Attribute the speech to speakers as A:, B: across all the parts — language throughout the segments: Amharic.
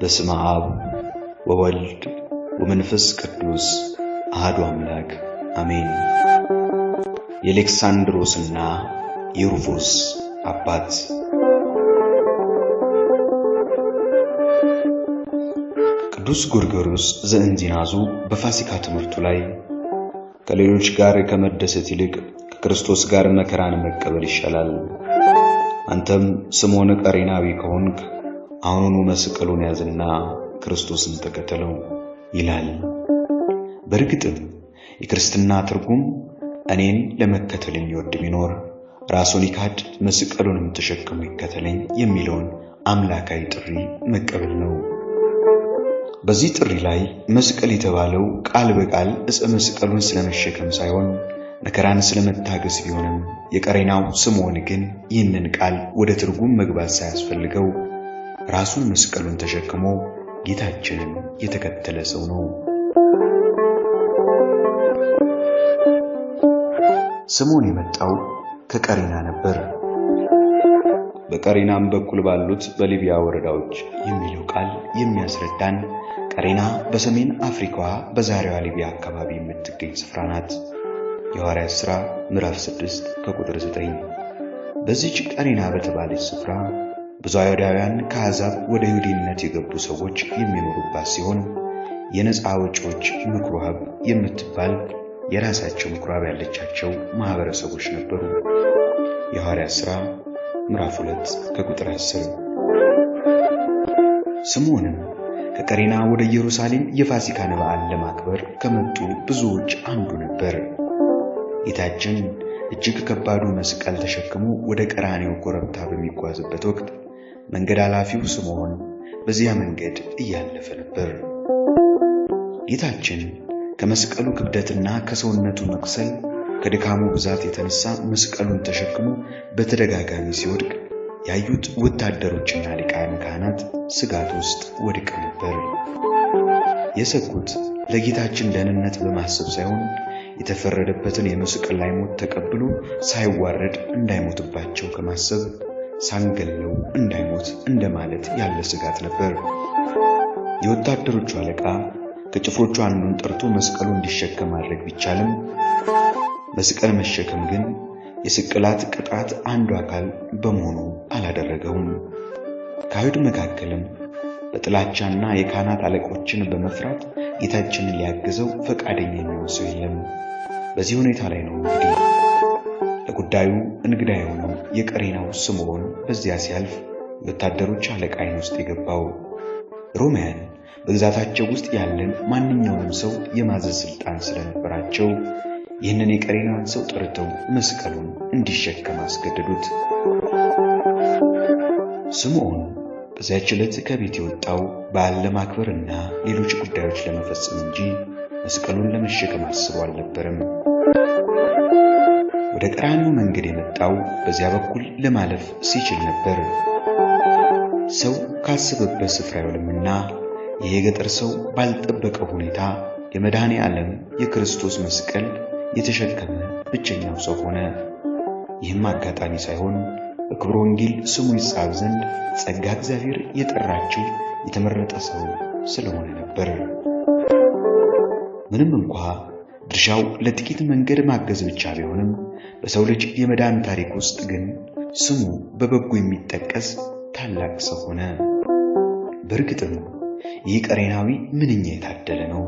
A: በስመ አብ ወወልድ ወመንፈስ ቅዱስ አሐዱ አምላክ አሜን። የአሌክሳንድሮስና የሩፎስ አባት። ቅዱስ ጎርጎርዮስ ዘእንዚናዙ በፋሲካ ትምህርቱ ላይ ከሌሎች ጋር ከመደሰት ይልቅ ከክርስቶስ ጋር መከራን መቀበል ይሻላል፣ አንተም ስምዖን ቀሬናዊ ከሆንክ አሁኑኑ መስቀሉን ያዝና ክርስቶስን ተከተለው ይላል። በእርግጥም የክርስትና ትርጉም እኔን ለመከተል የሚወድ ቢኖር ራሱን ይካድ መስቀሉንም ተሸክሞ ይከተለኝ የሚለውን አምላካዊ ጥሪ መቀበል ነው። በዚህ ጥሪ ላይ መስቀል የተባለው ቃል በቃል ዕፀ መስቀሉን ስለመሸከም ሳይሆን መከራን ስለመታገስ ቢሆንም የቀሬናው ስምዖን ግን ይህንን ቃል ወደ ትርጉም መግባት ሳያስፈልገው ራሱን መስቀሉን ተሸክሞ ጌታችንን የተከተለ ሰው ነው። ስምዖን የመጣው ከቀሬና ነበር። በቀሬናም በኩል ባሉት በሊቢያ ወረዳዎች የሚለው ቃል የሚያስረዳን ቀሬና በሰሜን አፍሪካዋ በዛሬዋ ሊቢያ አካባቢ የምትገኝ ስፍራ ናት። የሐዋርያት ሥራ ምዕራፍ 6 ከቁጥር 9። በዚህች ቀሬና በተባለች ስፍራ ብዙ አይሁዳውያን ከአሕዛብ ወደ ይሁዲነት የገቡ ሰዎች የሚኖሩባት ሲሆን የነፃ አውጪዎች ምኵራብ የምትባል የራሳቸው ምኵራብ ያለቻቸው ማህበረሰቦች ነበሩ። የሐዋርያት ሥራ ምዕራፍ 2 ከቁጥር 10። ስምዖንም ከቀሬና ወደ ኢየሩሳሌም የፋሲካን በዓል ለማክበር ከመጡ ብዙዎች አንዱ ነበር። ጌታችን እጅግ ከባዱ መስቀል ተሸክሞ ወደ ቀራንዮ ኮረብታ በሚጓዝበት ወቅት መንገድ አላፊው ስምዖን በዚያ መንገድ እያለፈ ነበር። ጌታችን ከመስቀሉ ክብደትና ከሰውነቱ መቅሰል ከድካሙ ብዛት የተነሳ መስቀሉን ተሸክሞ በተደጋጋሚ ሲወድቅ ያዩት ወታደሮችና ሊቃነ ካህናት ስጋት ውስጥ ወድቀው ነበር። የሰጉት ለጌታችን ደህንነት በማሰብ ሳይሆን የተፈረደበትን የመስቀል ላይ ሞት ተቀብሎ ሳይዋረድ እንዳይሞትባቸው ከማሰብ ሳንገለው እንዳይሞት እንደማለት ያለ ስጋት ነበር። የወታደሮቹ አለቃ ከጭፍሮቹ አንዱን ጠርቶ መስቀሉ እንዲሸከም ማድረግ ቢቻልም መስቀል መሸከም ግን የስቅላት ቅጣት አንዱ አካል በመሆኑ አላደረገውም። ከአይሁድ መካከልም በጥላቻና የካህናት አለቆችን በመፍራት ጌታችንን ሊያግዘው ፈቃደኛ የሚሆን ሰው የለም። በዚህ ሁኔታ ላይ ነው እንግዲህ ለጉዳዩ እንግዳ የሆነው የቀሬናው ስምዖን በዚያ ሲያልፍ የወታደሮች አለቃ ዓይን ውስጥ የገባው። ሮማውያን በግዛታቸው ውስጥ ያለን ማንኛውንም ሰው የማዘዝ ስልጣን ስለነበራቸው ይህንን የቀሬናን ሰው ጠርተው መስቀሉን እንዲሸከም አስገደዱት። ስምዖን በዚያች ዕለት ከቤት የወጣው በዓል ለማክበርና ሌሎች ጉዳዮች ለመፈጸም እንጂ መስቀሉን ለመሸከም አስቦ አልነበረም። ወደ ቀራንዮ መንገድ የመጣው በዚያ በኩል ለማለፍ ሲችል ነበር። ሰው ካሰበበት ስፍራ አይወልምና ይህ የገጠር ሰው ባልጠበቀው ሁኔታ የመድኃኔ ዓለም የክርስቶስ መስቀል የተሸከመ ብቸኛው ሰው ሆነ። ይህም አጋጣሚ ሳይሆን በክብረ ወንጌል ስሙ ይጻፍ ዘንድ ጸጋ እግዚአብሔር የጠራችው የተመረጠ ሰው ስለሆነ ነበር። ምንም እንኳ ድርሻው ለጥቂት መንገድ ማገዝ ብቻ ቢሆንም በሰው ልጅ የመዳን ታሪክ ውስጥ ግን ስሙ በበጎ የሚጠቀስ ታላቅ ሰው ሆነ። በእርግጥም ይህ ቀሬናዊ ምንኛ የታደለ ነው!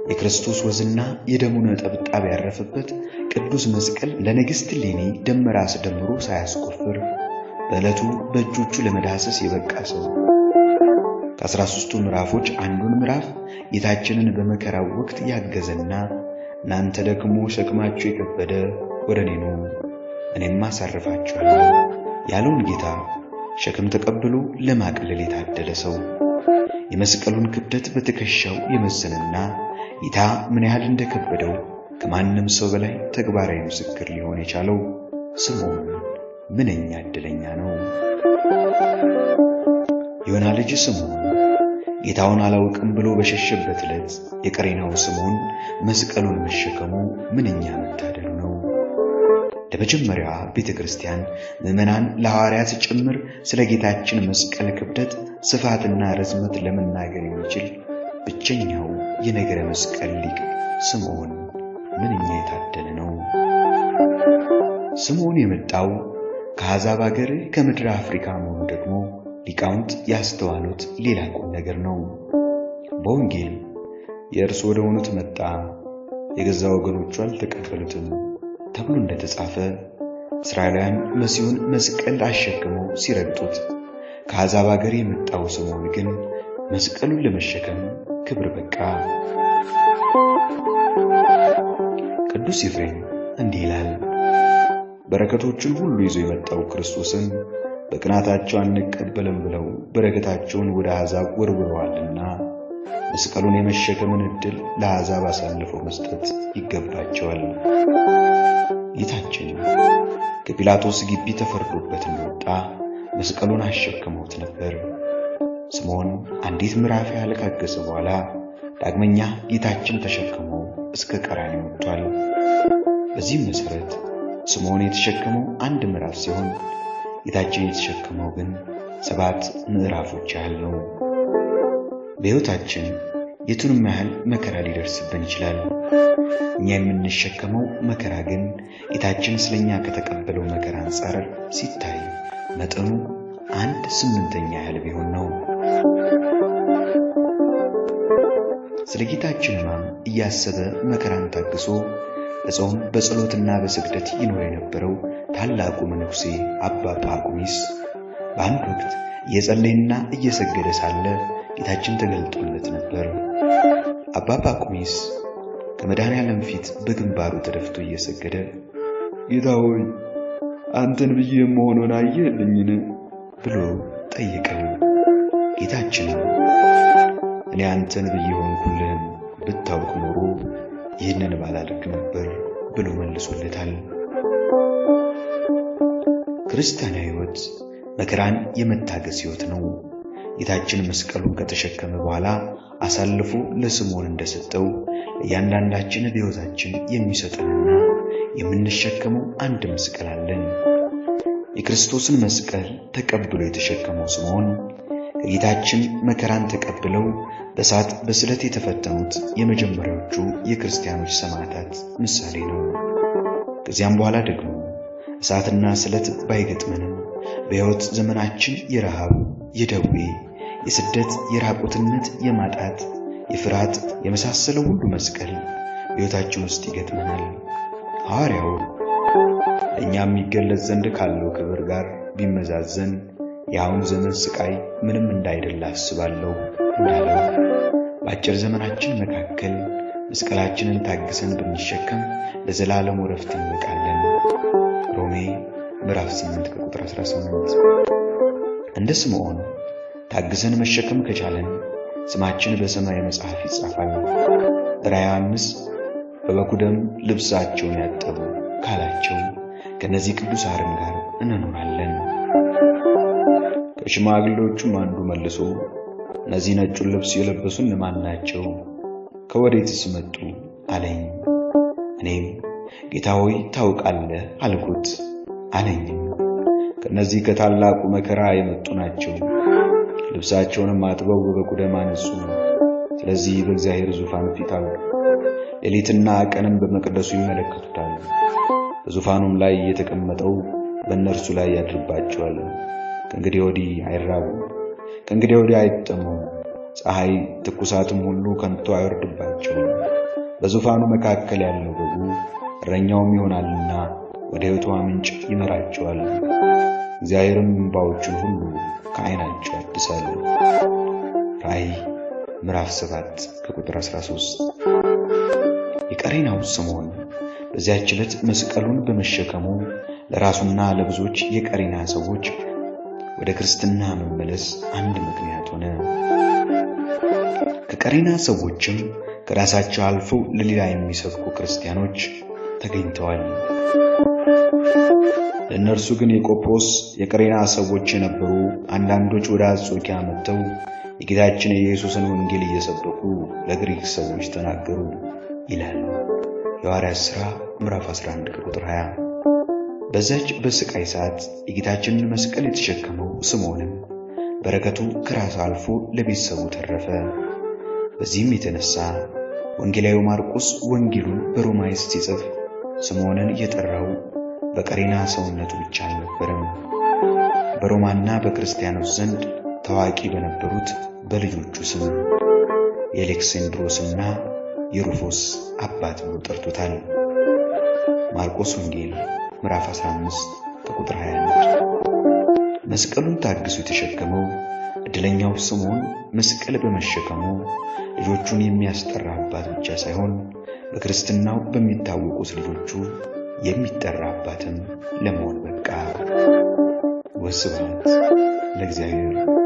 A: የክርስቶስ ወዝና የደሙ ነጠብጣብ ያረፈበት ቅዱስ መስቀል ለንግሥት እሌኒ ደመራ አስደምሮ ሳያስቆፍር በዕለቱ በእጆቹ ለመዳሰስ የበቃ ሰው። ከ13ቱ ምዕራፎች አንዱን ምዕራፍ ጌታችንን በመከራው ወቅት ያገዘና እናንተ ደግሞ ሸክማችሁ የከበደ ወደ እኔ ኑ እኔም አሳርፋችኋለሁ ያለውን ጌታ ሸክም ተቀብሎ ለማቅለል የታደለ ሰው። የመስቀሉን ክብደት በትከሻው የመዘነና ጌታ ምን ያህል እንደከበደው ከማንም ሰው በላይ ተግባራዊ ምስክር ሊሆን የቻለው ስምዖን ምንኛ ዕድለኛ ነው! ዮና ልጅ ስምዖን ጌታውን አላውቅም ብሎ በሸሸበት ዕለት የቀሬናው ስምዖን መስቀሉን መሸከሙ ምንኛ መታደሉ ነው! ለመጀመሪያዋ ቤተክርስቲያን ምዕመናን ለሐዋርያት ጭምር ስለ ጌታችን መስቀል ክብደት ስፋትና ርዝመት ለመናገር የሚችል ብቸኛው የነገረ መስቀል ሊቅ ስምዖን ምንኛ የታደለ ነው! ስምዖን የመጣው ከአሕዛብ አገር ከምድረ አፍሪካ መሆኑ ደግሞ ሊቃውንት ያስተዋሉት ሌላ ቁም ነገር ነው። በወንጌል የእርሱ ወደ ሆኑት መጣ፣ የገዛ ወገኖቹ አልተቀበሉትም ተብሎ እንደተጻፈ እስራኤላውያን መሲሁን መስቀል አሸክመው ሲረግጡት፣ ከአሕዛብ አገር የመጣው ስምዖን ግን መስቀሉን ለመሸከም ክብር በቃ። ቅዱስ ኤፍሬም እንዲህ ይላል፣ በረከቶችን ሁሉ ይዞ የመጣው ክርስቶስን በቅናታቸው አንቀበልም ብለው በረከታቸውን ወደ አሕዛብ ወርውረዋልና መስቀሉን የመሸከምን ዕድል ለአሕዛብ አሳልፈው መስጠት ይገባቸዋል። ጌታችን ከጲላጦስ ግቢ ተፈርዶበት እንደወጣ መስቀሉን አሸክመውት ነበር። ስምዖን አንዲት ምዕራፍ ያህል ካገሰ በኋላ ዳግመኛ ጌታችን ተሸክመው እስከ ቀራንዮ ወጥቷል። በዚህም መሠረት ስምዖን የተሸከመው አንድ ምዕራፍ ሲሆን ጌታችን የተሸከመው ግን 7 ምዕራፎች ያህል ነው። በሕይወታችን የቱንም ያህል መከራ ሊደርስብን ይችላል። እኛ የምንሸከመው መከራ ግን ጌታችን ስለኛ ከተቀበለው መከራ አንጻር ሲታይ መጠኑ 1/8 ያህል ቢሆን ነው። ስለ ጌታችን ሕማም እያሰበ መከራን ታግሶ በጾም በጸሎትና በስግደት ይኖር የነበረው ታላቁ መነኩሴ አባ ጳኩሚስ በአንድ ወቅት እየጸለየና እየሰገደ ሳለ ጌታችን ተገልጦለት ነበር። አባ ጳኩሚስ ከመድኃኔዓለም ፊት በግንባሩ ተደፍቶ እየሰገደ ጌታ ሆይ አንተን ብዬ የምሆነውን አየህልኝን ብሎ ጠየቀው። ጌታችን እኔ አንተን ብዬ ሆንኩልህን ብታውቅ ኖሮ ይህንን ባላደርግ ነበር ብሎ መልሶለታል። ክርስቲያናዊ ሕይወት መከራን የመታገስ ሕይወት ነው። ጌታችን መስቀሉን ከተሸከመ በኋላ አሳልፎ ለስምዖን እንደሰጠው ለእያንዳንዳችን በሕይወታችን የሚሰጠንና የምንሸከመው አንድ መስቀል አለን። የክርስቶስን መስቀል ተቀብሎ የተሸከመው ስምዖን ከጌታችን መከራን ተቀብለው በእሳት በስለት የተፈተኑት የመጀመሪያዎቹ የክርስቲያኖች ሰማዕታት ምሳሌ ነው። ከዚያም በኋላ ደግሞ እሳትና ስለት ባይገጥመንም በሕይወት ዘመናችን የረሃብ፣ የደዌ፣ የስደት፣ የራቁትነት፣ የማጣት፣ የፍርሃት የመሳሰለው ሁሉ መስቀል በሕይወታችን ውስጥ ይገጥመናል። ሐዋርያው ለእኛም የሚገለጽ ዘንድ ካለው ክብር ጋር ቢመዛዘን የአሁን ዘመን ስቃይ ምንም እንዳይደለ አስባለሁ እንዳለው በአጭር ዘመናችን መካከል መስቀላችንን ታግሰን ብንሸከም ለዘላለም ዕረፍት እንበቃለን። ሮሜ ምዕራፍ 8 ቁጥር 18። እንደ ስምዖን ታግሰን መሸከም ከቻለን ስማችን በሰማይ መጽሐፍ ይጻፋል። ራዕየ ዮሐንስ በበጉ ደም ልብሳቸውን ያጠቡ ካላቸው ከነዚህ ቅዱሳን ጋር እንኖራለን። ከሽማግሌዎቹም አንዱ መልሶ እነዚህ ነጩን ልብስ የለበሱ እነማን ናቸው? ከወዴትስ መጡ አለኝ። እኔም ጌታ ሆይ ታውቃለህ አልኩት። አለኝም ከነዚህ ከታላቁ መከራ የመጡ ናቸው። ልብሳቸውንም አጥበው በበጉ ደም አነጹ። ስለዚህ በእግዚአብሔር ዙፋን ፊት አሉ። ሌሊትና ቀንም በመቅደሱ ይመለከቱታል። በዙፋኑም ላይ የተቀመጠው በእነርሱ ላይ ያድርባቸዋል። ከእንግዲህ ወዲህ አይራቡም፣ ከእንግዲህ ወዲህ አይጠሙም። ፀሐይ ትኩሳትም ሁሉ ከንቱ አይወርድባቸውም። በዙፋኑ መካከል ያለው በጉ እረኛውም ይሆናልና ወደ ሕይወቷ ምንጭ ይመራቸዋል። እግዚአብሔርም እንባዎቹን ሁሉ ከዓይናቸው ያድሳል። ራእይ ምዕራፍ 7 ከቁጥር 13። የቀሬናው ስምዖን በዚያች ዕለት መስቀሉን በመሸከሙ ለራሱና ለብዙዎች የቀሬና ሰዎች ወደ ክርስትና መመለስ አንድ ምክንያት ሆነ። ከቀሬና ሰዎችም ከራሳቸው አልፈው ለሌላ የሚሰብኩ ክርስቲያኖች ተገኝተዋል። ለእነርሱ ግን የቆጵሮስ የቀሬና ሰዎች የነበሩ አንዳንዶች ወደ አንጾኪያ መጥተው የጌታችን የኢየሱስን ወንጌል እየሰበኩ ለግሪክ ሰዎች ተናገሩ ይላል የሐዋርያት ሥራ ምዕራፍ 11 ቁጥር 20። በዛች በስቃይ ሰዓት የጌታችንን መስቀል የተሸከመው ስምዖንም በረከቱ ከራሱ አልፎ ለቤተሰቡ ተረፈ። በዚህም የተነሳ ወንጌላዊ ማርቆስ ወንጌሉን በሮማይስጥ ሲጽፍ ስምዖንን የጠራው በቀሬና ሰውነቱ ብቻ አልነበረም። በሮማና በክርስቲያኖች ዘንድ ታዋቂ በነበሩት በልጆቹ ስም የአሌክሳንድሮስና የሩፎስ አባት ብሎ ጠርቶታል። ማርቆስ ወንጌል ምዕራፍ 15 ቁጥር 21። መስቀሉን ታግሶ የተሸከመው እድለኛው ስምዖን መስቀል በመሸከሙ ልጆቹን የሚያስጠራ አባት ብቻ ሳይሆን በክርስትናው በሚታወቁት ልጆቹ የሚጠራ አባትም ለመሆን በቃ። ወስብሐት ለእግዚአብሔር።